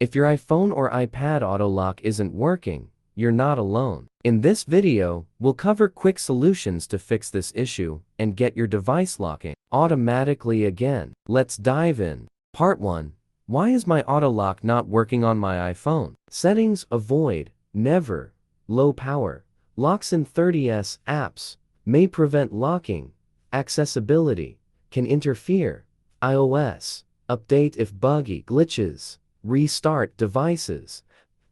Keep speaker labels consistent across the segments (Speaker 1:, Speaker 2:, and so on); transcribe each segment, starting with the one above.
Speaker 1: If your iPhone or iPad auto lock isn't working, you're not alone. In this video, we'll cover quick solutions to fix this issue and get your device locking automatically again. Let's dive in. Part 1. Why is my auto lock not working on my iPhone? Settings: avoid, never, low power. Locks in 30s apps may prevent locking. Accessibility can interfere. iOS update if buggy glitches. Restart devices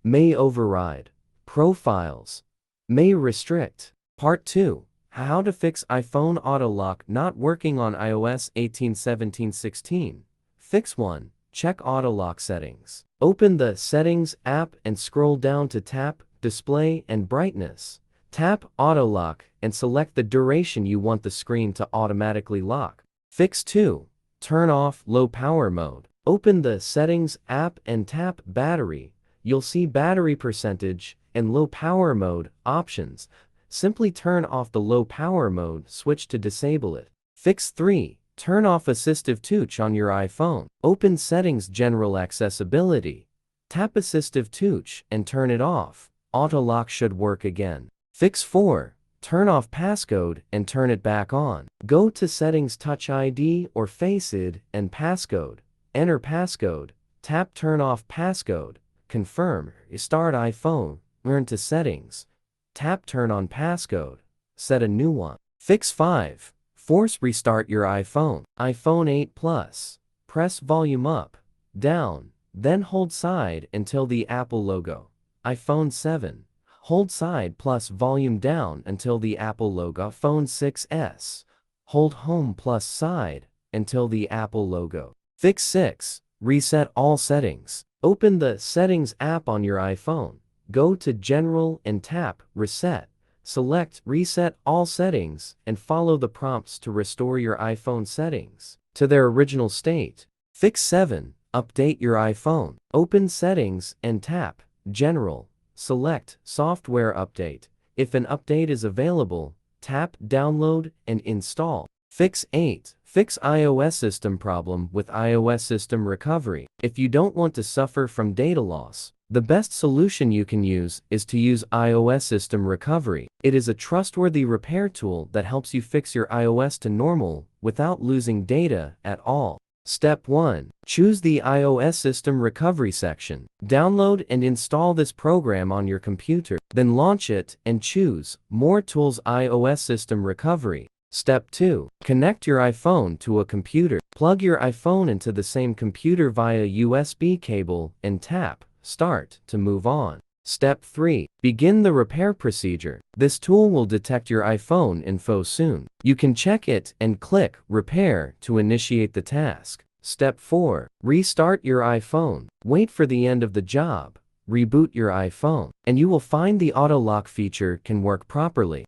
Speaker 1: may override. Profiles may restrict. Part 2. How to fix iPhone auto lock not working on iOS 18, 17, 16. Fix 1. Check auto lock settings. Open the Settings app and scroll down to Tap Display and Brightness. Tap Auto Lock and select the duration you want the screen to automatically lock. Fix 2. Turn off low power mode. Open the Settings app and tap Battery. You'll see battery percentage and low power mode options. Simply turn off the low power mode switch to disable it. Fix 3. Turn off Assistive Touch on your iPhone. Open Settings General Accessibility. Tap Assistive Touch and turn it off. Auto lock should work again. Fix 4. Turn off passcode and turn it back on. Go to Settings Touch ID or Face ID and Passcode. Enter passcode. Tap Turn off passcode. Confirm. Restart iPhone. Turn to Settings. Tap Turn on passcode. Set a new one. Fix 5. Force restart your iPhone. iPhone 8 Plus. Press volume up, down, then hold side until the Apple logo. iPhone 7. Hold side plus volume down until the Apple logo. iPhone 6s. Hold home plus side until the Apple logo. Fix 6. Reset all settings. Open the Settings app on your iPhone. Go to General and tap Reset. Select Reset All Settings and follow the prompts to restore your iPhone settings to their original state. Fix 7. Update your iPhone. Open Settings and tap General. Select Software Update. If an update is available, tap Download and install. Fix 8. Fix iOS system problem with iOS system recovery. If you don't want to suffer from data loss, the best solution you can use is to use iOS system recovery. It is a trustworthy repair tool that helps you fix your iOS to normal without losing data at all. Step 1. Choose the iOS system recovery section. Download and install this program on your computer. Then launch it and choose More Tools iOS System Recovery. Step 2. Connect your iPhone to a computer. Plug your iPhone into the same computer via USB cable and tap Start to move on. Step 3. Begin the repair procedure. This tool will detect your iPhone info soon. You can check it and click Repair to initiate the task. Step 4. Restart your iPhone. Wait for the end of the job. Reboot your iPhone, and you will find the auto lock feature can work properly.